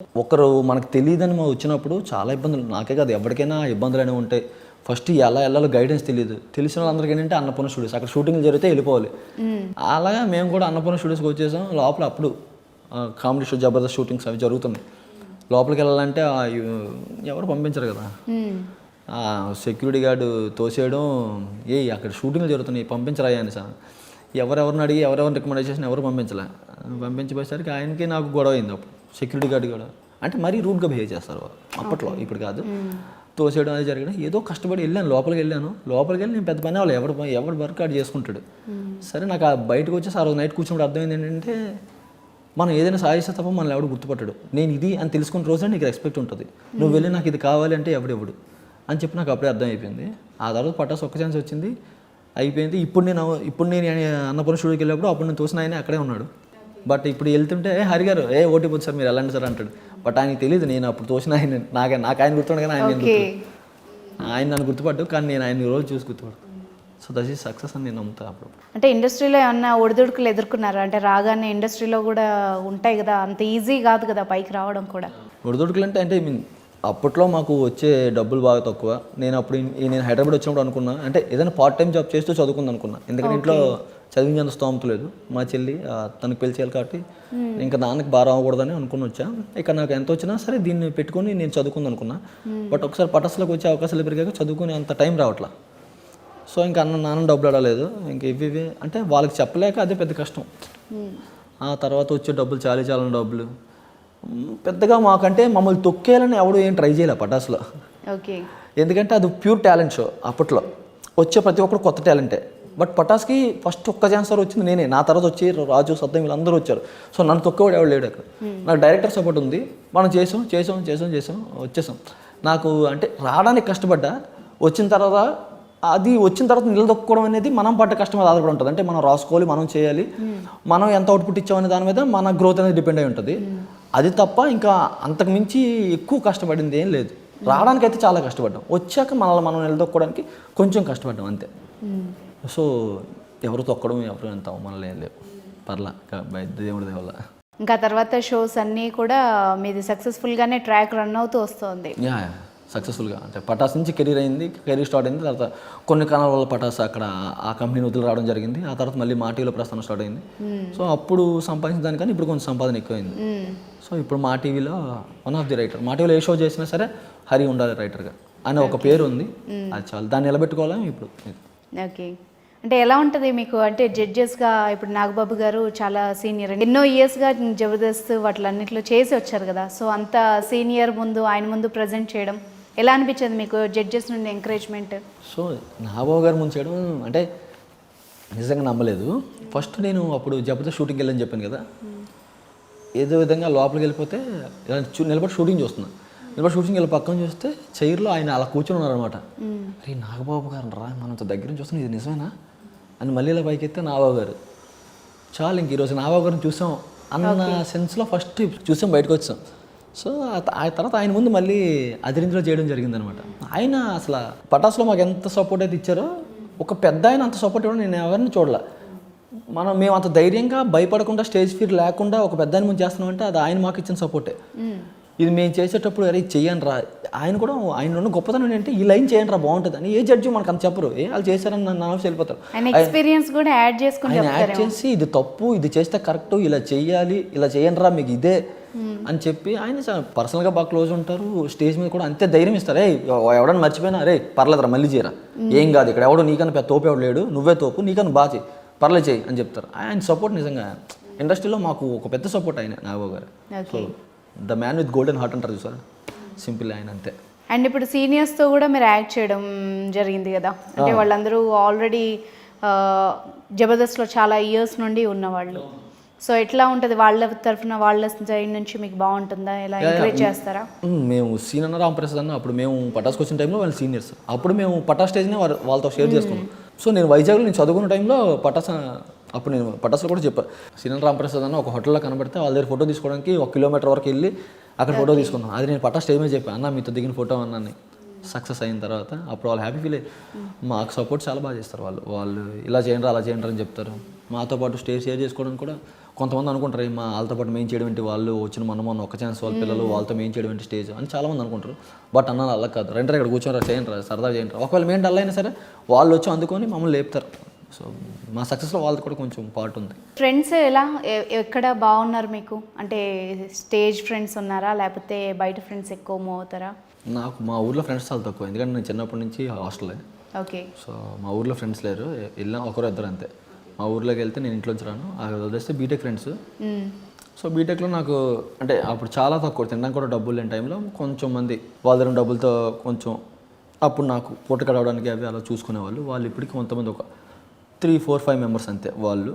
ఒకరు మనకు తెలియదని మా వచ్చినప్పుడు చాలా ఇబ్బందులు, నాకే కాదు ఎవరికైనా ఇబ్బందులు అనేవి ఉంటాయి. ఫస్ట్ ఎలా వెళ్ళాలో గైడెన్స్ తెలియదు. తెలిసిన వాళ్ళందరికీ ఏంటంటే అన్నపూర్ణ స్టూడియోస్, అక్కడ షూటింగ్ జరిగితే వెళ్ళిపోవాలి. అలాగా మేము కూడా అన్నపూర్ణ స్టూడియోస్కి వచ్చేసాం. లోపల అప్పుడు కామెడీ షో జబర్దస్త్ షూటింగ్స్ అవి జరుగుతున్నాయి. లోపలికి వెళ్ళాలంటే ఎవరు పంపించరు కదా, సెక్యూరిటీ గార్డు తోసేయడం, అక్కడ షూటింగ్లు జరుగుతున్నాయి పంపించరా అని సార్. ఎవరెవరిని అడిగి ఎవరెవరిని రికమెండ్ చేసిన ఎవరు పంపించిపోయేసరికి ఆయనకి నాకు గొడవ అయింది. అప్పుడు సెక్యూరిటీ గార్డు కూడా అంటే మరీ రూడ్గా బిహేవ్ చేస్తారు అప్పట్లో, ఇప్పుడు కాదు. తోసేయడం అది జరగడం, ఏదో కష్టపడి వెళ్ళాను, లోపలికి వెళ్ళి నేను పెద్ద పని వాళ్ళు ఎవరు వర్క్ ఆడు చేసుకుంటాడు. సరే నాకు ఆ బయటకు వచ్చేసి ఆ రోజు నైట్ కూర్చున్నప్పుడు అర్థమైంది ఏంటంటే మనం ఏదైనా సాధిస్తే తప్ప మనల్ని ఎవడు గుర్తుపట్టాడు. నేను ఇది అని తెలుసుకున్న రోజే నీకు రెస్పెక్ట్ ఉంటుంది. నువ్వు వెళ్ళి నాకు ఇది కావాలి అంటే ఎవడెవడు అని చెప్పి నాకు అప్పుడే అర్థమైపోయింది. ఆ తర్వాత పటాస్ ఒక్క ఛాన్స్ వచ్చింది, అయిపోయింది. ఇప్పుడు నేను అన్నపూర్ణ స్టూడియోకి వెళ్ళినప్పుడు అప్పుడు నేను తోసిన ఆయన అక్కడే ఉన్నాడు. బట్ ఇప్పుడు వెళ్తుంటే హరి గారు ఓటీ పోతుంది సార్ మీరు వెళ్ళండి సార్ అంటాడు. బట్ ఆయనకి తెలియదు నేను అప్పుడు తోసిన ఆయన, నాకు ఆయన గుర్తుండే కానీ ఆయన నన్ను గుర్తుపట్టు, కానీ నేను ఆయన రోజు చూసి గుర్తుపడతాను. సో దట్ ఈస్ సక్సెస్ అని నేను నమ్ముతాను. అప్పుడు అంటే ఇండస్ట్రీలో ఏమన్నా ఒడిదుడుకులు ఎదుర్కొన్నారా? అంటే రాగానే ఇండస్ట్రీలో కూడా ఉంటాయి కదా, అంత ఈజీ కాదు కదా పైకి రావడం కూడా. ఒడిదుడుకులు అంటే అప్పట్లో మాకు వచ్చే డబ్బులు బాగా తక్కువ. నేను హైదరాబాద్ వచ్చినప్పుడు అనుకున్నా అంటే ఏదైనా పార్ట్ టైం జాబ్ చేస్తూ చదువుకుంది అనుకున్నా. ఎందుకంటే ఇంట్లో చదివించేంత స్తోమత లేదు. మా చెల్లి తనకు పెళ్లి చేయాలి కాబట్టి ఇంకా నాన్నకి భారం అవ్వకూడదని అనుకుని వచ్చా. ఇక నాకు ఎంత వచ్చినా సరే దీన్ని పెట్టుకొని నేను చదువుకుంది అనుకున్నా. బట్ ఒకసారి పటాస్లోకి వచ్చే అవకాశాలు పెరిగాక చదువుకునే అంత టైం రావట్లా. సో ఇంకా నాన్న డబ్బులు అడగలేదు. ఇంక ఇవి అంటే వాళ్ళకి చెప్పలేక అదే పెద్ద కష్టం. ఆ తర్వాత వచ్చే డబ్బులు చాలా డబ్బులు పెద్దగా మాకంటే మమ్మల్ని తొక్కేయాలని ఎవడు ఏం ట్రై చేయలే పటాస్లో. ఎందుకంటే అది ప్యూర్ టాలెంట్ షో. అప్పట్లో వచ్చే ప్రతి ఒక్కరు కొత్త టాలెంటే. బట్ పటాస్కి ఫస్ట్ ఒక్క ఛాన్స్ వచ్చింది నేనే. నా తర్వాత వచ్చి రాజు సత్యం వీళ్ళందరూ వచ్చారు. సో నన్ను తొక్కేవాడు ఎవడు లేడు అక్కడ. నాకు డైరెక్టర్ సపోర్ట్ ఉంది. మనం చేసాం వచ్చేసాం. నాకు అంటే రావడానికి కష్టపడ్డా, వచ్చిన తర్వాత నిలదొక్కుకోవడం అనేది మనం పడ్డ కష్టం మీద ఆధారపడి ఉంటుంది. అంటే మనం రాసుకోవాలి, మనం చేయాలి, మనం ఎంత అవుట్పుట్ ఇచ్చామనే దాని మీద మన గ్రోత్ అనేది డిపెండ్ అయి ఉంటుంది. అది తప్ప ఇంకా అంతకు మించి ఎక్కువ కష్టపడింది ఏం లేదు. రావడానికి అయితే చాలా కష్టపడ్డాం, వచ్చాక మనం నిలదొక్కోవడానికి కొంచెం కష్టపడ్డాం అంతే. సో ఎవరు తొక్కడం ఎవరు ఎంత మనల్ని ఏం లేవు, పర్లా దేవుడి దేవల్ల. ఇంకా తర్వాత షోస్ అన్నీ కూడా మీది సక్సెస్ఫుల్గానే ట్రాక్ రన్ అవుతూ వస్తుంది. సక్సెస్ఫుల్గా అంటే పటాస్ నుంచి కెరీర్ స్టార్ట్ అయింది. తర్వాత కొన్ని కారణాల వల్ల పటాస్ అక్కడ ఆ కంపెనీని వదిలి రావడం జరిగింది. ఆ తర్వాత మళ్ళీ మా టీవీలో ప్రస్థానం స్టార్ట్ అయింది. సో అప్పుడు సంపాదించిన దానికన్నా ఇప్పుడు కొంచెం సంపాదన ఎక్కువైంది. సో ఇప్పుడు మా టీవీలో వన్ ఆఫ్ ది రైటర్, మా టీవీలో ఏ షో చేసినా సరే హరి ఉండాలి రైటర్గా అనే ఒక పేరు ఉంది. అది చాలు, దాన్ని నిలబెట్టుకోవాలి ఇప్పుడు. ఓకే, అంటే ఎలా ఉంటుంది మీకు? అంటే జడ్జెస్గా ఇప్పుడు నాగబాబు గారు చాలా సీనియర్, ఎన్నో ఇయర్స్గా జబర్దస్త్ వాటిలన్నింటిలో చేసి వచ్చారు కదా. సో అంత సీనియర్ ముందు ఆయన ముందు ప్రజెంట్ చేయడం ఎలా అనిపించింది మీకు, జడ్జెస్ నుండి ఎంకరేజ్మెంట్? సో నాగబాబు గారు ముందు చేయడం అంటే నిజంగా నమ్మలేదు. ఫస్ట్ నేను అప్పుడు జబర్దస్త్ షూటింగ్కి వెళ్ళని చెప్పాను కదా, ఏదో విధంగా లోపలికి వెళ్ళిపోతే నిలబడి షూటింగ్ చూస్తున్నాను. షూటింగ్ వెళ్ళి పక్కన చూస్తే చైర్లో ఆయన అలా కూర్చొని ఉన్నారనమాట. అరే నాగబాబు గారు రా, మనంత దగ్గర నుంచి చూస్తున్నాం, ఇది నిజమేనా అని మళ్ళీ ఇలా పైకి ఎత్తే నాగబాబు గారు. చాలు ఇంక ఈరోజు నాగబాబు గారిని చూసాం అన్న సెన్స్లో ఫస్ట్ చూసాం, బయటకు వచ్చాం. సో ఆ తర్వాత ఆయన ముందు మళ్ళీ అదిరింద్రలో చేయడం జరిగిందనమాట. ఆయన అసలు పటాస్లో మాకు ఎంత సపోర్ట్ అయితే ఇచ్చారో, ఒక పెద్ద ఆయన అంత సపోర్ట్ ఇవ్వడం నేను ఎవరిని చూడలే. మేము అంత ధైర్యంగా భయపడకుండా స్టేజ్ ఫియర్ లేకుండా ఒక పెద్ద ఆయన ముందు చేస్తున్నామంటే అది ఆయన మాకు ఇచ్చిన సపోర్టే. ఇది మేము చేసేటప్పుడు అరే చెయ్యండి రా, ఆయన కూడా ఆయన ఉన్న గొప్పతనం ఏంటంటే ఈ లైన్ చేయండి రా బాగుంటుంది అని ఏ జడ్జి మనకు అంత చెప్పరు. వాళ్ళు చేశారని నన్ను ఆఫీస్ వెళ్ళిపోతారు. ఆయన యాడ్ చేసి ఇది తప్పు, ఇది చేస్తే కరెక్ట్, ఇలా చెయ్యాలి, ఇలా చేయండి రా మీకు ఇదే అని చెప్పి ఆయన పర్సనల్గా బాగా క్లోజ్ ఉంటారు. స్టేజ్ మీద కూడా అంతే ధైర్యం ఇస్తారు. ఎవడన్నా మర్చిపోయినా అరే పర్లేదురా మళ్ళీ చేయరా, ఏం కాదు, ఇక్కడ ఎవడో నీకన్నా పెద్ద తోపు ఎవడు లేడు, నువ్వే తోపు, నీకన్నా బాగా చేయి, పర్లేదు చేయి అని చెప్తారు. ఆయన సపోర్ట్ నిజంగా ఇండస్ట్రీలో మాకు ఒక పెద్ద సపోర్ట్ ఆయన నాగబాబు గారు. So the man with golden heart అంటారు చూసారు, సింపుల్ ఆయన అంతే. అండ్ ఇప్పుడు సీనియర్స్తో కూడా మీరు యాక్ట్ చేయడం జరిగింది కదా, అంటే వాళ్ళందరూ ఆల్రెడీ జబర్దస్త్లో చాలా ఇయర్స్ నుండి ఉన్నవాళ్ళు. సో ఎట్లా ఉంటుంది వాళ్ళ తరఫున, వాళ్ళ సైడ్ నుంచి మీకు బాగుంటుందా, ఎలా ఎంకరేజ్ చేస్తారా? మేము సీనియర్ రాంప్రసాద్ అన్న అప్పుడు మేము పటాస్కి వచ్చిన టైంలో వాళ్ళు సీనియర్స్, అప్పుడు మేము పటాస్ స్టేజ్ని వాళ్ళతో షేర్ చేసుకున్నాం. సో నేను వైజాగ్లో నేను చదువుకున్న టైంలో అప్పుడు నేను పటాస్లో కూడా చెప్పాను, సీనియర్ రాంప్రసాద్ అన్న ఒక హోటల్లో కనబడితే వాళ్ళ దగ్గర ఫోటో తీసుకోవడానికి 1 కిలోమీటర్ వరకు వెళ్ళి అక్కడ ఫోటో తీసుకున్నాం. అది నేను పటాస్ స్టేజ్ మీద చెప్పాను, అన్న మీతో దిగిన ఫోటో అన్నాన్ని. సక్సెస్ అయిన తర్వాత అప్పుడు వాళ్ళు హ్యాపీ ఫీల్ అయ్యి మాకు సపోర్ట్ చాలా బాగా చేస్తారు. వాళ్ళు ఇలా చేయండి అలా చేయండి అని చెప్తారు. మాతో పాటు స్టేజ్ షేర్ చేసుకోవడానికి కూడా కొంతమంది అనుకుంటారు మా వాళ్ళతో పాటు మెయిన్ చేయడం ఏంటి, వాళ్ళు వచ్చిన మన ఒక ఛాన్స్ వాళ్ళ పిల్లలు వాళ్ళతో మెయిన్ చేయడం ఏంటి స్టేజ్ అని చాలామంది అనుకుంటారు. బట్ అన్న అలా కాదు, రెండర ఇక్కడ కూర్చోరా చేయండి రా సరదా చేయండి రా. ఒకవేళ మేము డల్ అయినా సరే వాళ్ళు వచ్చి అందుకొని మమ్మల్ని లేపుతారు. సో మా సక్సెస్లో వాళ్ళది కూడా కొంచెం పార్ట్ ఉంది. ఫ్రెండ్స్ ఎలా ఎక్కడ బాగున్నారు మీకు? అంటే స్టేజ్ ఫ్రెండ్స్ ఉన్నారా లేకపోతే బయట ఫ్రెండ్స్ ఎక్కువ మూవ్ అవుతారా? నాకు మా ఊర్లో ఫ్రెండ్స్ చాలా తక్కువ, ఎందుకంటే నేను చిన్నప్పటి నుంచి హాస్టలే. ఓకే. సో మా ఊర్లో ఫ్రెండ్స్ లేరు, వెళ్ళినా ఒకరు ఇద్దరు అంతే. మా ఊర్లోకి వెళ్తే నేను ఇంట్లోంచి రాను, అది వదిలేస్తే బీటెక్ ఫ్రెండ్స్. సో బీటెక్లో నాకు అంటే అప్పుడు చాలా తక్కువ, తినడానికి కూడా డబ్బులు లేని టైంలో కొంచెం మంది వాళ్ళ దగ్గర డబ్బులతో కొంచెం అప్పుడు నాకు పూట గడవడానికి అవి అలా చూసుకునేవాళ్ళు. వాళ్ళు ఇప్పటికీ కొంతమంది ఒక 3, 4, 5 మెంబర్స్ అంతే. వాళ్ళు